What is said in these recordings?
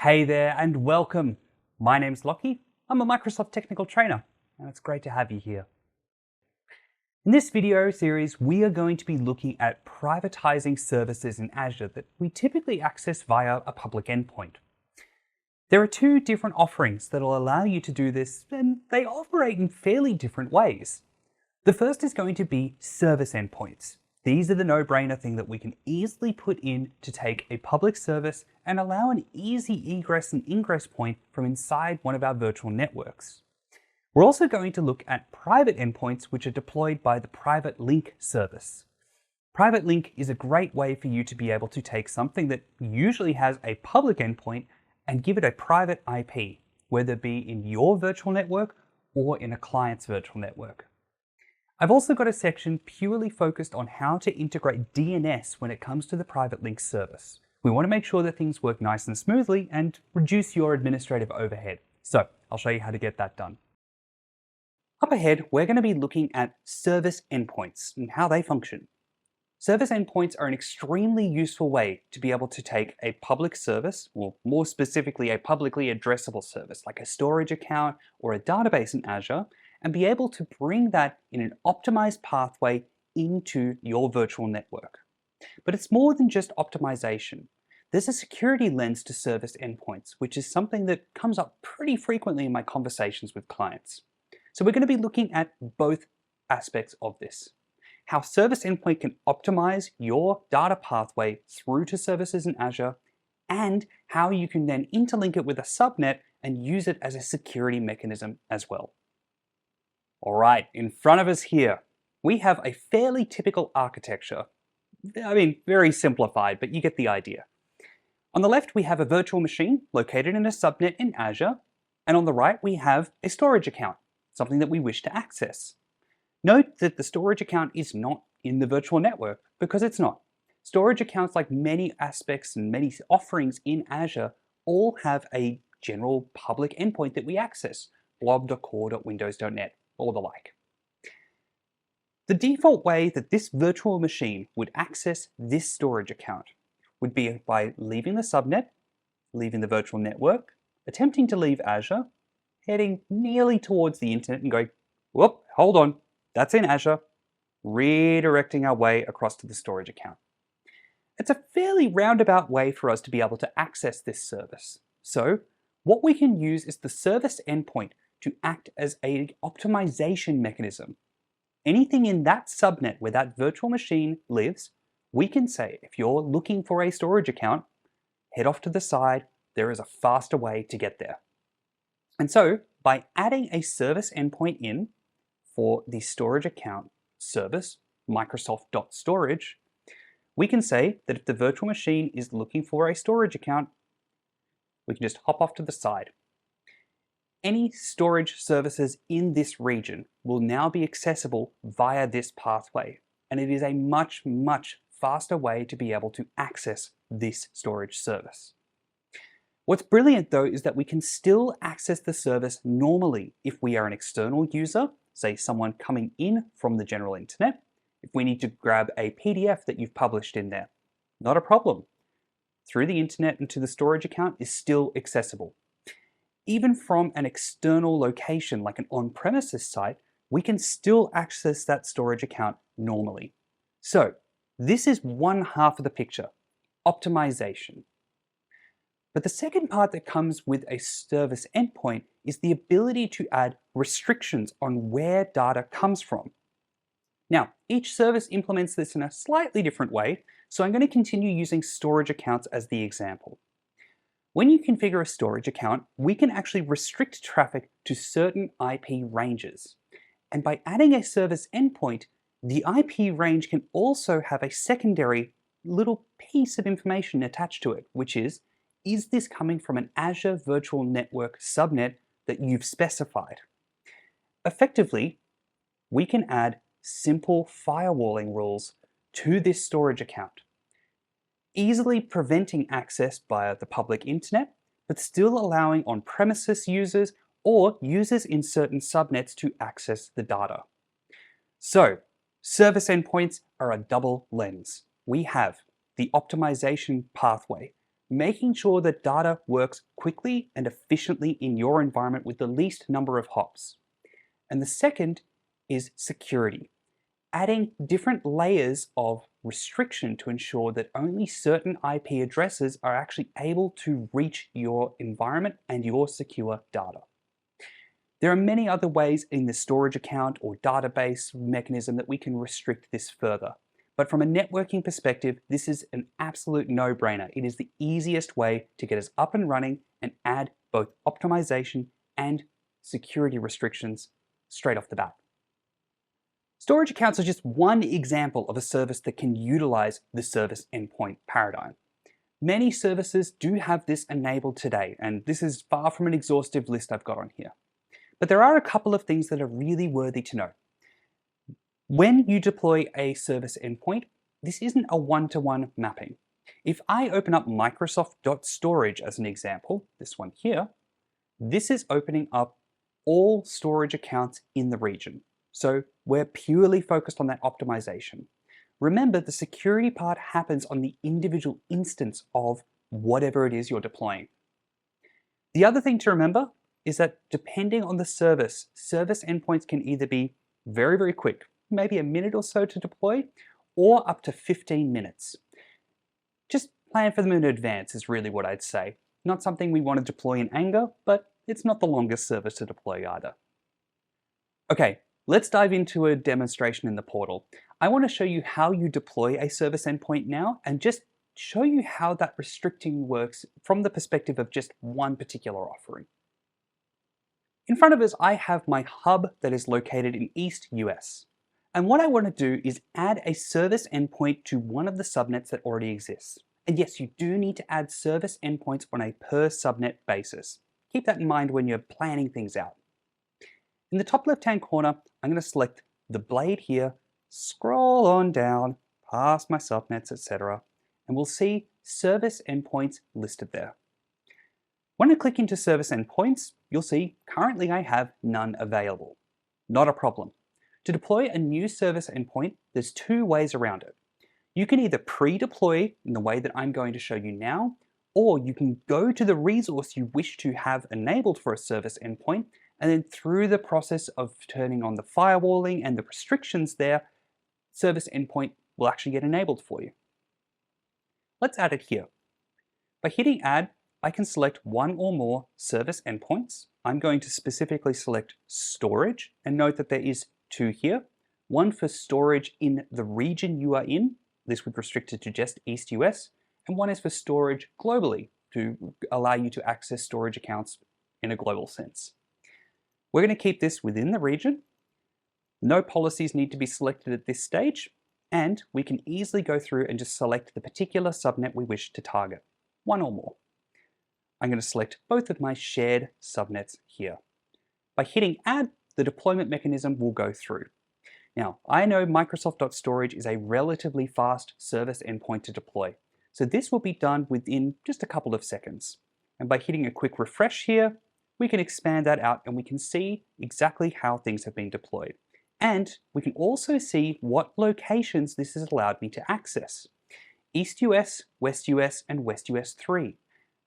Hey there and welcome. My name's Lockie. I'm a Microsoft technical trainer and it's great to have you here. In this video series, we are going to be looking at privatizing services in Azure that we typically access via a public endpoint. There are two different offerings that will allow you to do this, and they operate in fairly different ways. The first is going to be service endpoints. These are the no-brainer thing that we can easily put in to take a public service and allow an easy egress and ingress point from inside one of our virtual networks. We're also going to look at private endpoints which are deployed by the private link service. Private link is a great way for you to be able to take something that usually has a public endpoint and give it a private IP, whether it be in your virtual network or in a client's virtual network. I've also got a section purely focused on how to integrate DNS when it comes to the private link service. We want to make sure that things work nice and smoothly and reduce your administrative overhead. So I'll show you how to get that done. Up ahead, we're going to be looking at service endpoints and how they function. Service endpoints are an extremely useful way to be able to take a public service, or more specifically a publicly addressable service like a storage account or a database in Azure, and be able to bring that in an optimized pathway into your virtual network. But it's more than just optimization. There's a security lens to service endpoints, which is something that comes up pretty frequently in my conversations with clients. So we're going to be looking at both aspects of this. How service endpoint can optimize your data pathway through to services in Azure, and how you can then interlink it with a subnet and use it as a security mechanism as well. All right, in front of us here, we have a fairly typical architecture. I mean, very simplified, but you get the idea. On the left, we have a virtual machine located in a subnet in Azure, and on the right, we have a storage account, something that we wish to access. Note that the storage account is not in the virtual network, because it's not. Storage accounts, like many aspects and many offerings in Azure, all have a general public endpoint that we access, blob.core.windows.net. or the like. The default way that this virtual machine would access this storage account would be by leaving the subnet, leaving the virtual network, attempting to leave Azure, heading nearly towards the internet and going, whoop, hold on, that's in Azure, redirecting our way across to the storage account. It's a fairly roundabout way for us to be able to access this service. So what we can use is the service endpoint to act as an optimization mechanism. Anything in that subnet where that virtual machine lives, we can say, if you're looking for a storage account, head off to the side, there is a faster way to get there. And so by adding a service endpoint in for the storage account service, Microsoft.storage, we can say that if the virtual machine is looking for a storage account, we can just hop off to the side. Any storage services in this region will now be accessible via this pathway, and it is a much, much faster way to be able to access this storage service. What's brilliant though is that we can still access the service normally if we are an external user, say someone coming in from the general internet, if we need to grab a PDF that you've published in there. Not a problem. Through the internet into the storage account is still accessible. Even from an external location like an on-premises site, we can still access that storage account normally. So this is one half of the picture, optimization. But the second part that comes with a service endpoint is the ability to add restrictions on where data comes from. Now, each service implements this in a slightly different way, so I'm going to continue using storage accounts as the example. When you configure a storage account, we can actually restrict traffic to certain IP ranges. And by adding a service endpoint, the IP range can also have a secondary little piece of information attached to it, which is this coming from an Azure Virtual Network subnet that you've specified? Effectively, we can add simple firewalling rules to this storage account, easily preventing access via the public internet, but still allowing on-premises users or users in certain subnets to access the data. So, service endpoints are a double lens. We have the optimization pathway, making sure that data works quickly and efficiently in your environment with the least number of hops. And the second is security, adding different layers of restriction to ensure that only certain IP addresses are actually able to reach your environment and your secure data. There are many other ways in the storage account or database mechanism that we can restrict this further. But from a networking perspective, this is an absolute no-brainer. It is the easiest way to get us up and running and add both optimization and security restrictions straight off the bat. Storage accounts are just one example of a service that can utilize the service endpoint paradigm. Many services do have this enabled today, and this is far from an exhaustive list I've got on here. But there are a couple of things that are really worthy to know. When you deploy a service endpoint, this isn't a one-to-one mapping. If I open up Microsoft.storage as an example, this one here, this is opening up all storage accounts in the region. So we're purely focused on that optimization. Remember, the security part happens on the individual instance of whatever it is you're deploying. The other thing to remember is that depending on the service endpoints can either be very, very quick, maybe a minute or so to deploy, or up to 15 minutes. Just plan for them in advance is really what I'd say. Not something we want to deploy in anger, but it's not the longest service to deploy either. Okay, let's dive into a demonstration in the portal. I want to show you how you deploy a service endpoint now and just show you how that restricting works from the perspective of just one particular offering. In front of us, I have my hub that is located in East US. And what I want to do is add a service endpoint to one of the subnets that already exists. And yes, you do need to add service endpoints on a per subnet basis. Keep that in mind when you're planning things out. In the top left-hand corner, I'm going to select the blade here, scroll on down, past my subnets, etc. And we'll see service endpoints listed there. When I click into service endpoints, you'll see currently I have none available. Not a problem. To deploy a new service endpoint, there's two ways around it. You can either pre-deploy in the way that I'm going to show you now, or you can go to the resource you wish to have enabled for a service endpoint, and then through the process of turning on the firewalling and the restrictions there, service endpoint will actually get enabled for you. Let's add it here. By hitting add, I can select one or more service endpoints. I'm going to specifically select storage, and note that there is two here. One for storage in the region you are in. This would restrict it to just East US. And one is for storage globally to allow you to access storage accounts in a global sense. We're going to keep this within the region. No policies need to be selected at this stage. And we can easily go through and just select the particular subnet we wish to target. One or more. I'm going to select both of my shared subnets here. By hitting add, the deployment mechanism will go through. Now, I know Microsoft.storage is a relatively fast service endpoint to deploy, so this will be done within just a couple of seconds. And by hitting a quick refresh here, we can expand that out and we can see exactly how things have been deployed. And we can also see what locations this has allowed me to access. East US, West US, and West US 3.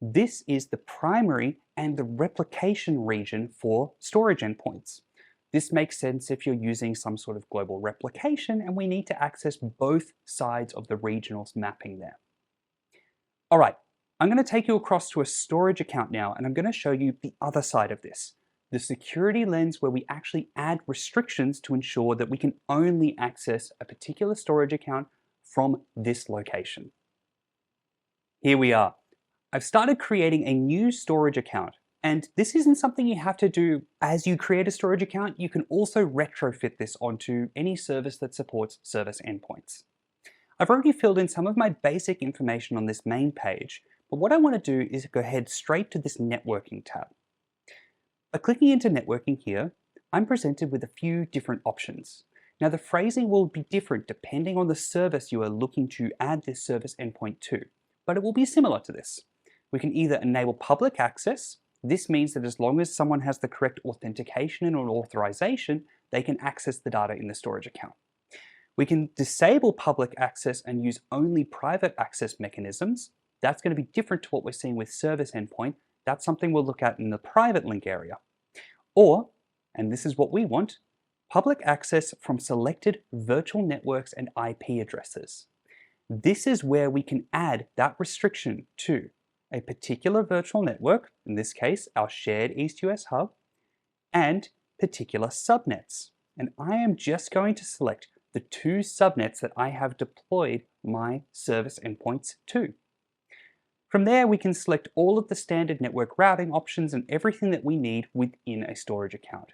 This is the primary and the replication region for storage endpoints. This makes sense if you're using some sort of global replication and we need to access both sides of the regional mapping there. All right, I'm going to take you across to a storage account now and I'm going to show you the other side of this, the security lens where we actually add restrictions to ensure that we can only access a particular storage account from this location. Here we are. I've started creating a new storage account, and this isn't something you have to do as you create a storage account. You can also retrofit this onto any service that supports service endpoints. I've already filled in some of my basic information on this main page, but what I want to do is go ahead straight to this networking tab. By clicking into networking here, I'm presented with a few different options. Now the phrasing will be different depending on the service you are looking to add this service endpoint to, but it will be similar to this. We can either enable public access. This means that as long as someone has the correct authentication and authorization, they can access the data in the storage account. We can disable public access and use only private access mechanisms. That's going to be different to what we're seeing with service endpoint. That's something we'll look at in the private link area. Or, and this is what we want, public access from selected virtual networks and IP addresses. This is where we can add that restriction to a particular virtual network, in this case, our shared East-US hub, and particular subnets. And I am just going to select the two subnets that I have deployed my service endpoints to. From there, we can select all of the standard network routing options and everything that we need within a storage account.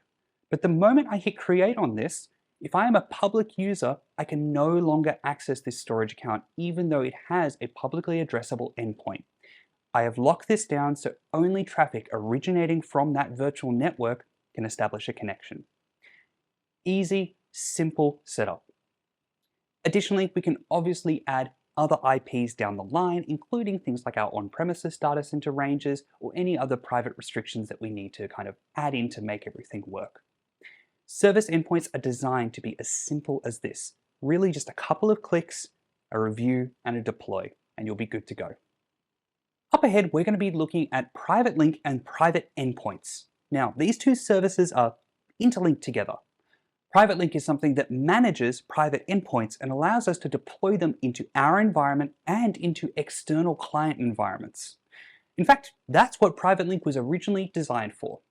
But the moment I hit create on this, if I am a public user, I can no longer access this storage account even though it has a publicly addressable endpoint. I have locked this down so only traffic originating from that virtual network can establish a connection. Easy, simple setup. Additionally, we can obviously add other IPs down the line, including things like our on-premises data center ranges or any other private restrictions that we need to kind of add in to make everything work. Service endpoints are designed to be as simple as this. Really just a couple of clicks, a review, and a deploy, and you'll be good to go. Up ahead, we're going to be looking at private link and private endpoints. Now, these two services are interlinked together. Private link is something that manages private endpoints and allows us to deploy them into our environment and into external client environments. In fact, that's what private link was originally designed for.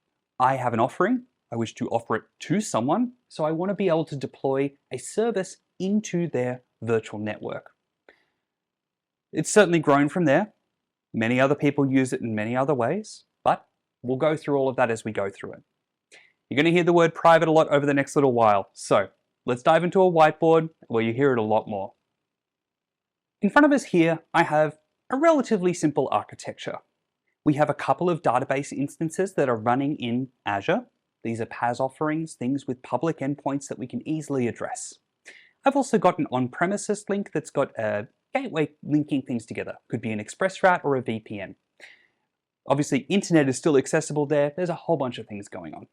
I have an offering, I wish to offer it to someone, so I want to be able to deploy a service into their virtual network. It's certainly grown from there. Many other people use it in many other ways, but we'll go through all of that as we go through it. You're going to hear the word private a lot over the next little while, so let's dive into a whiteboard where you hear it a lot more. In front of us here, I have a relatively simple architecture. We have a couple of database instances that are running in Azure. These are PaaS offerings, things with public endpoints that we can easily address. I've also got an on-premises link that's got a gateway linking things together. Could be an express route or a VPN. Obviously, internet is still accessible there. There's a whole bunch of things going on.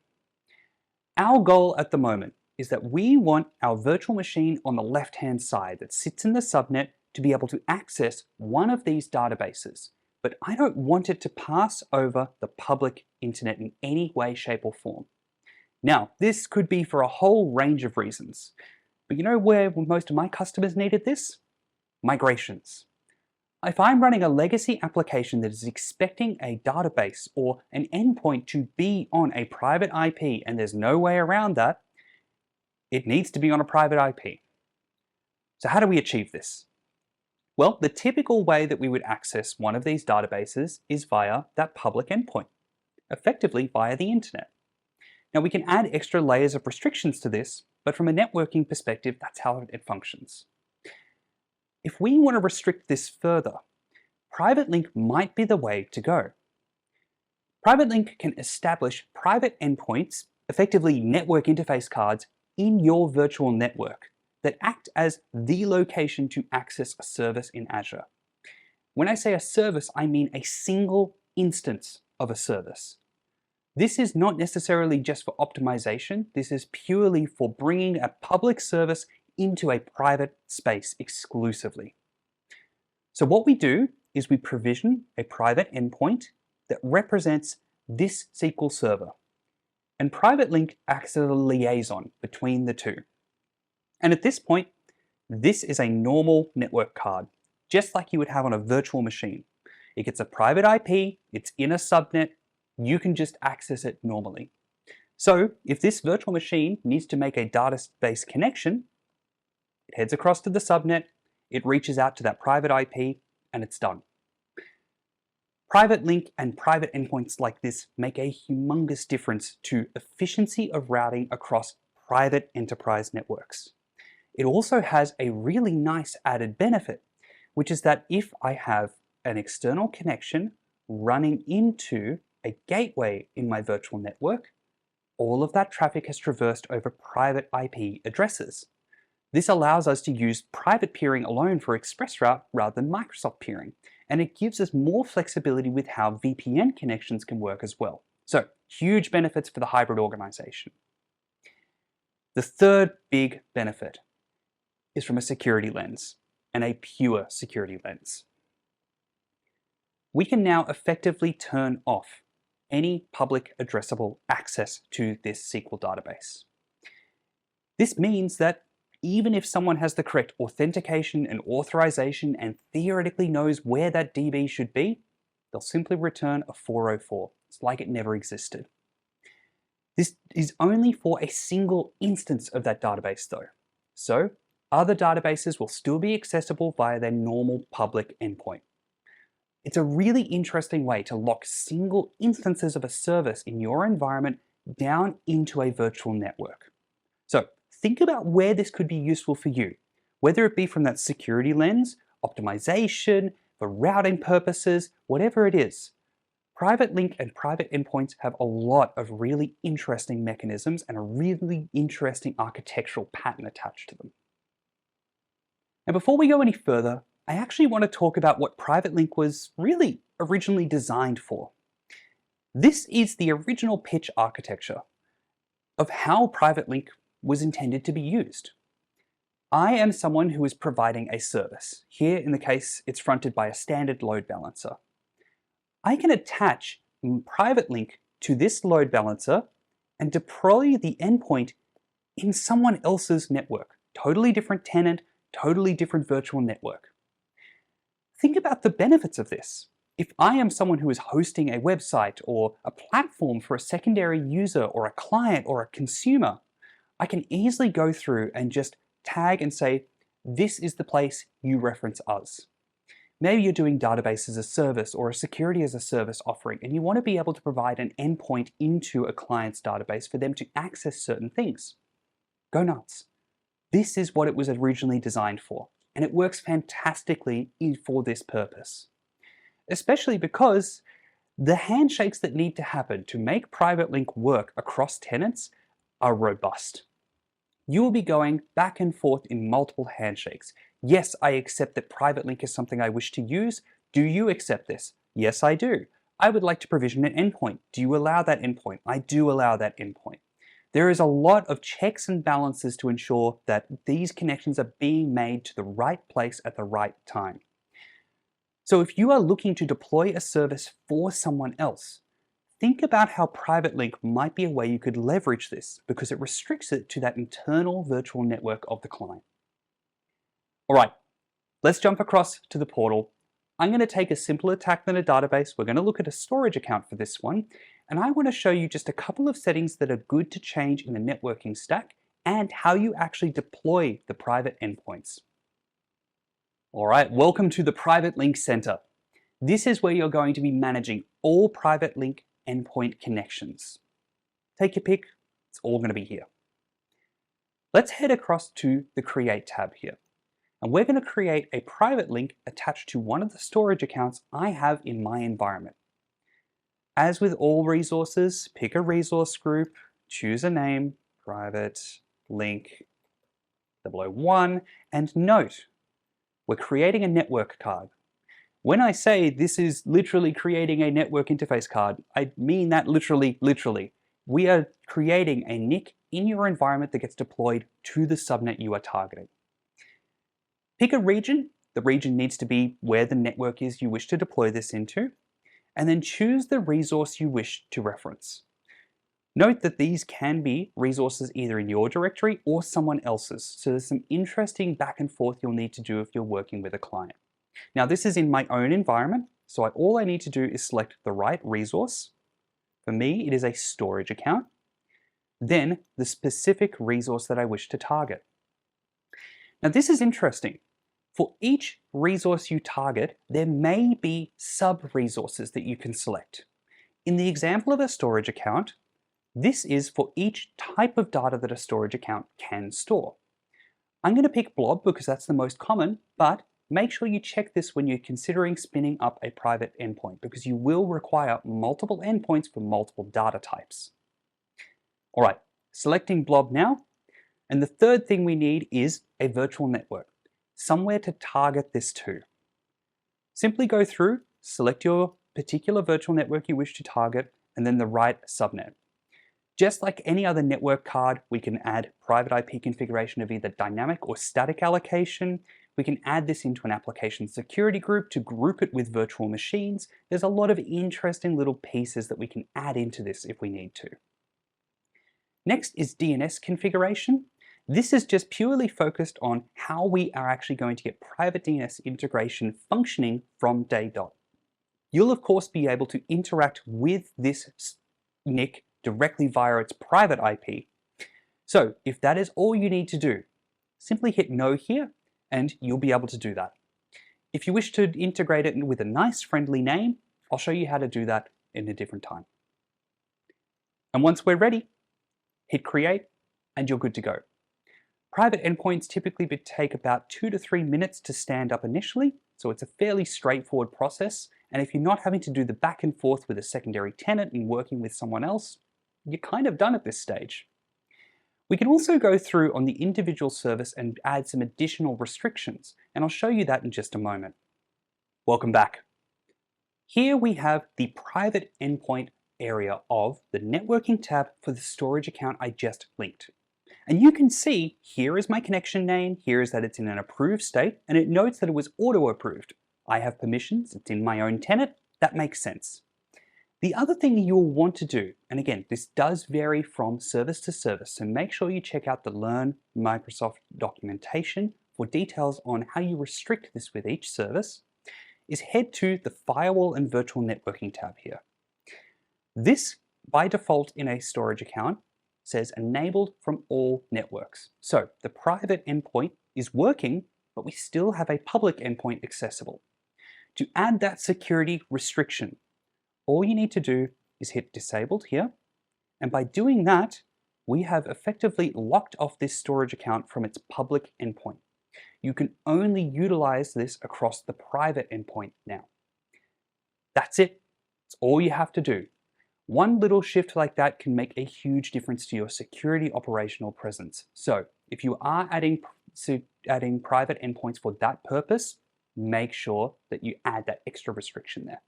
Our goal at the moment is that we want our virtual machine on the left-hand side that sits in the subnet to be able to access one of these databases, but I don't want it to pass over the public internet in any way, shape, or form. Now, this could be for a whole range of reasons, but you know where most of my customers needed this? Migrations. If I'm running a legacy application that is expecting a database or an endpoint to be on a private IP and there's no way around that, it needs to be on a private IP. So how do we achieve this? Well, the typical way that we would access one of these databases is via that public endpoint, effectively via the internet. Now we can add extra layers of restrictions to this, but from a networking perspective, that's how it functions. If we want to restrict this further, private link might be the way to go. Private link can establish private endpoints, effectively network interface cards, in your virtual network that act as the location to access a service in Azure. When I say a service, I mean a single instance of a service. This is not necessarily just for optimization. This is purely for bringing a public service into a private space exclusively. So what we do is we provision a private endpoint that represents this SQL server. And private link acts as a liaison between the two. And at this point, this is a normal network card, just like you would have on a virtual machine. It gets a private IP, it's in a subnet, you can just access it normally. So if this virtual machine needs to make a database connection, it heads across to the subnet, it reaches out to that private IP, and it's done. Private link and private endpoints like this make a humongous difference to efficiency of routing across private enterprise networks. It also has a really nice added benefit, which is that if I have an external connection running into a gateway in my virtual network, all of that traffic has traversed over private IP addresses. This allows us to use private peering alone for ExpressRoute rather than Microsoft peering, and it gives us more flexibility with how VPN connections can work as well. So, huge benefits for the hybrid organization. The third big benefit is from a security lens, and a pure security lens. we can now effectively turn off any public addressable access to this SQL database. This means that even if someone has the correct authentication and authorization and theoretically knows where that DB should be, they'll simply return a 404. It's like it never existed. This is only for a single instance of that database though. So other databases will still be accessible via their normal public endpoint. It's a really interesting way to lock single instances of a service in your environment down into a virtual network. So think about where this could be useful for you, whether it be from that security lens, optimization, for routing purposes, whatever it is. Private link and private endpoints have a lot of really interesting mechanisms and a really interesting architectural pattern attached to them. Now, before we go any further, I actually want to talk about what private link was really originally designed for. This is the original pitch architecture of how private link was intended to be used. I am someone who is providing a service. Here, in the case, it's fronted by a standard load balancer. I can attach private link to this load balancer and deploy the endpoint in someone else's network. Totally different tenant, totally different virtual network. Think about the benefits of this. If I am someone who is hosting a website or a platform for a secondary user or a client or a consumer, I can easily go through and just tag and say, this is the place you reference us. Maybe you're doing database as a service or a security as a service offering, and you want to be able to provide an endpoint into a client's database for them to access certain things. Go nuts. This is what it was originally designed for, and it works fantastically for this purpose. Especially because the handshakes that need to happen to make private link work across tenants are robust. You will be going back and forth in multiple handshakes. Yes, I accept that private link is something I wish to use. Do you accept this? Yes, I do. I would like to provision an endpoint. Do you allow that endpoint? I do allow that endpoint. There is a lot of checks and balances to ensure that these connections are being made to the right place at the right time. So if you are looking to deploy a service for someone else, think about how private link might be a way you could leverage this because it restricts it to that internal virtual network of the client. All right, let's jump across to the portal. I'm going to take a simpler attack than a database. We're going to look at a storage account for this one, and I want to show you just a couple of settings that are good to change in the networking stack and how you actually deploy the private endpoints. All right, welcome to the Private Link Center. This is where you're going to be managing all private link endpoint connections. Take your pick, it's all going to be here. Let's head across to the Create tab here. And we're going to create a private link attached to one of the storage accounts I have in my environment. As with all resources, pick a resource group, choose a name, private link 001, and note, we're creating a network card. When I say this is literally creating a network interface card, I mean that literally. We are creating a NIC in your environment that gets deployed to the subnet you are targeting. Pick a region. The region needs to be where the network is you wish to deploy this into, and then choose the resource you wish to reference. Note that these can be resources either in your directory or someone else's, so there's some interesting back and forth you'll need to do if you're working with a client. Now this is in my own environment, so all I need to do is select the right resource. For me, it is a storage account, then the specific resource that I wish to target. Now this is interesting. For each resource you target, there may be sub-resources that you can select. In the example of a storage account, this is for each type of data that a storage account can store. I'm going to pick blob because that's the most common, but make sure you check this when you're considering spinning up a private endpoint because you will require multiple endpoints for multiple data types. All right, selecting blob now. And the third thing we need is a virtual network, somewhere to target this to. Simply go through, select your particular virtual network you wish to target, and then the right subnet. Just like any other network card, we can add private IP configuration of either dynamic or static allocation. We can add this into an application security group to group it with virtual machines. There's a lot of interesting little pieces that we can add into this if we need to. Next is DNS configuration. This is just purely focused on how we are actually going to get private DNS integration functioning from day dot. You'll of course be able to interact with this NIC directly via its private IP. So if that is all you need to do, simply hit no here and you'll be able to do that. If you wish to integrate it with a nice friendly name, I'll show you how to do that in a different time. And once we're ready, hit create and you're good to go. Private endpoints typically take about 2 to 3 minutes to stand up initially, so it's a fairly straightforward process. And if you're not having to do the back and forth with a secondary tenant and working with someone else, you're kind of done at this stage. We can also go through on the individual service and add some additional restrictions, and I'll show you that in just a moment. Welcome back. Here we have the private endpoint area of the networking tab for the storage account I just linked. And you can see here is my connection name, here is that it's in an approved state, and it notes that it was auto-approved. I have permissions, it's in my own tenant, that makes sense. The other thing you'll want to do, and again, this does vary from service to service, so make sure you check out the Learn Microsoft documentation for details on how you restrict this with each service, is head to the Firewall and Virtual Networking tab here. This, by default in a storage account, says enabled from all networks. So the private endpoint is working, but we still have a public endpoint accessible. To add that security restriction, all you need to do is hit disabled here. And by doing that, we have effectively locked off this storage account from its public endpoint. You can only utilize this across the private endpoint now. That's it. That's all you have to do. One little shift like that can make a huge difference to your security operational presence. So if you are adding private endpoints for that purpose, make sure that you add that extra restriction there.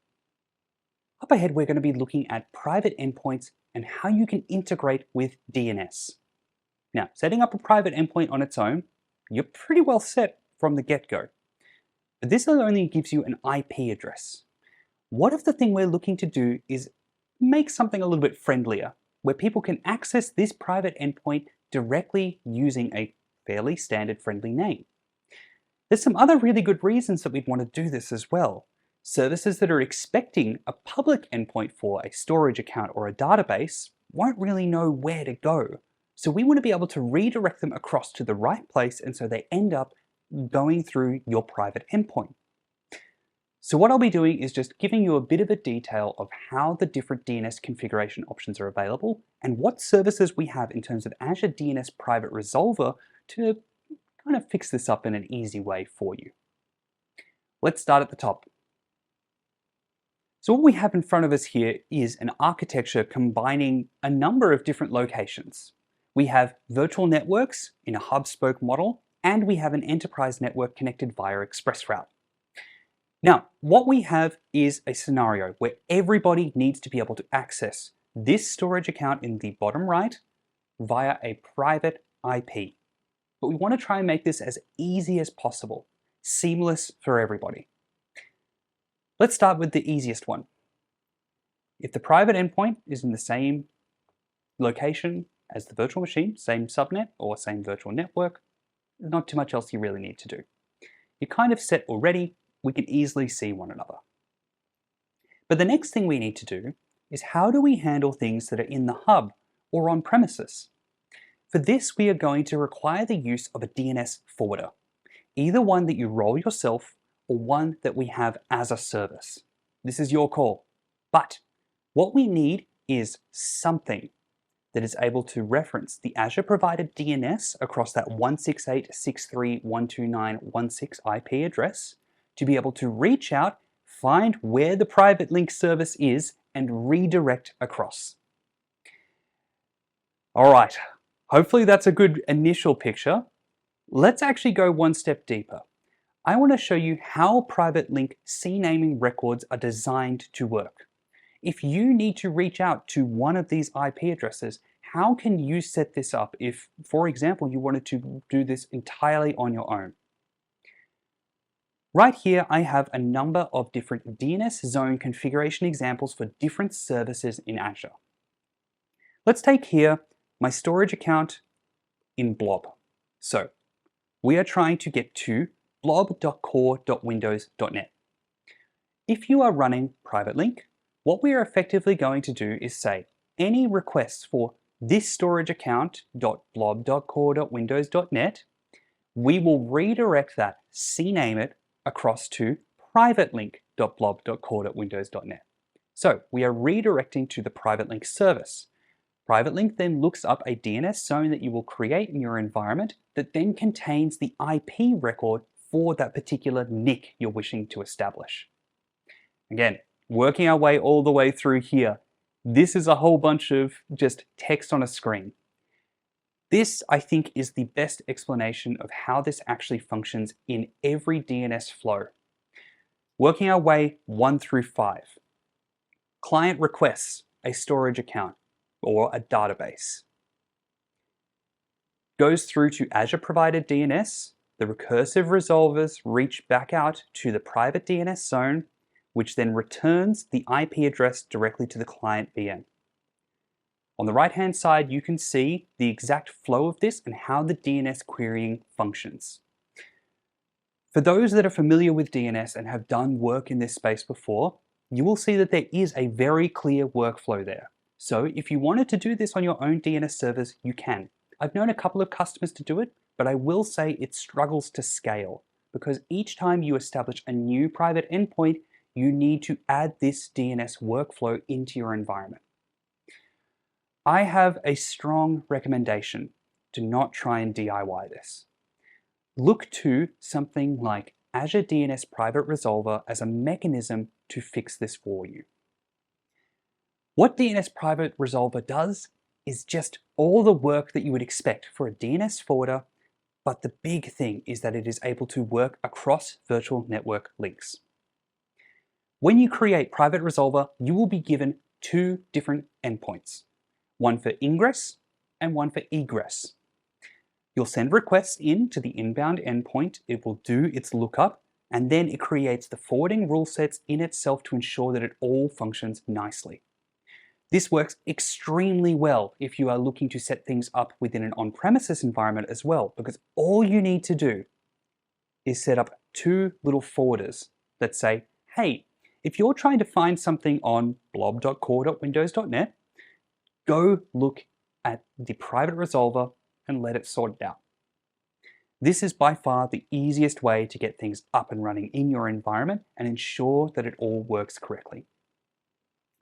Up ahead, we're going to be looking at private endpoints and how you can integrate with DNS. Now, setting up a private endpoint on its own, you're pretty well set from the get-go. But this only gives you an IP address. What if the thing we're looking to do is make something a little bit friendlier, where people can access this private endpoint directly using a fairly standard friendly name? There's some other really good reasons that we'd want to do this as well. Services that are expecting a public endpoint for a storage account or a database won't really know where to go. So we want to be able to redirect them across to the right place, and so they end up going through your private endpoint. So what I'll be doing is just giving you a bit of a detail of how the different DNS configuration options are available and what services we have in terms of Azure DNS Private Resolver to kind of fix this up in an easy way for you. Let's start at the top. So what we have in front of us here is an architecture combining a number of different locations. We have virtual networks in a hub-spoke model, and we have an enterprise network connected via ExpressRoute. Now, what we have is a scenario where everybody needs to be able to access this storage account in the bottom right via a private IP. But we want to try and make this as easy as possible, seamless for everybody. Let's start with the easiest one. If the private endpoint is in the same location as the virtual machine, same subnet or same virtual network, there's not too much else you really need to do. You're kind of set already. We can easily see one another. But the next thing we need to do is how do we handle things that are in the hub or on premises? For this, we are going to require the use of a DNS forwarder, either one that you roll yourself or one that we have as a service. This is your call. But what we need is something that is able to reference the Azure provided DNS across that 168.63.129.16 IP address to be able to reach out, find where the private link service is, and redirect across. All right, hopefully that's a good initial picture. Let's actually go one step deeper. I want to show you how private link CNAMing records are designed to work. If you need to reach out to one of these IP addresses, how can you set this up if, for example, you wanted to do this entirely on your own? Right here, I have a number of different DNS zone configuration examples for different services in Azure. Let's take here my storage account in blob. So we are trying to get to blob.core.windows.net. If you are running private link, what we are effectively going to do is say any requests for this storage account.blob.core.windows.net, we will redirect that, CNAME it, across to private link.blob.core.windows.net. So we are redirecting to the private link service. Private link then looks up a DNS zone that you will create in your environment that then contains the IP record for that particular NIC you're wishing to establish. Again, working our way all the way through here, this is a whole bunch of just text on a screen. This, I think, is the best explanation of how this actually functions in every DNS flow. Working our way 1 through 5. Client requests a storage account or a database. Goes through to Azure provided DNS. The recursive resolvers reach back out to the private DNS zone, which then returns the IP address directly to the client VM. On the right-hand side, you can see the exact flow of this and how the DNS querying functions. For those that are familiar with DNS and have done work in this space before, you will see that there is a very clear workflow there. So if you wanted to do this on your own DNS servers, you can. I've known a couple of customers to do it, but I will say it struggles to scale because each time you establish a new private endpoint, you need to add this DNS workflow into your environment. I have a strong recommendation to not try and DIY this. Look to something like Azure DNS Private Resolver as a mechanism to fix this for you. What DNS Private Resolver does is just all the work that you would expect for a DNS forwarder, but the big thing is that it is able to work across virtual network links. When you create Private Resolver, you will be given 2 different endpoints. One for ingress and one for egress. You'll send requests in to the inbound endpoint, it will do its lookup, and then it creates the forwarding rule sets in itself to ensure that it all functions nicely. This works extremely well if you are looking to set things up within an on-premises environment as well, because all you need to do is set up 2 little forwarders that say, hey, if you're trying to find something on blob.core.windows.net, go look at the private resolver and let it sort it out. This is by far the easiest way to get things up and running in your environment and ensure that it all works correctly.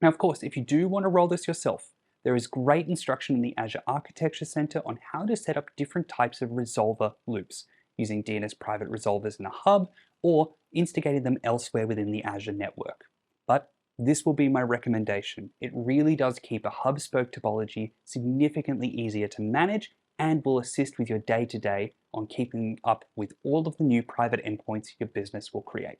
Now, of course, if you do want to roll this yourself, there is great instruction in the Azure Architecture Center on how to set up different types of resolver loops using DNS private resolvers in a hub or instigating them elsewhere within the Azure network. But this will be my recommendation. It really does keep a hub-spoke topology significantly easier to manage and will assist with your day-to-day on keeping up with all of the new private endpoints your business will create.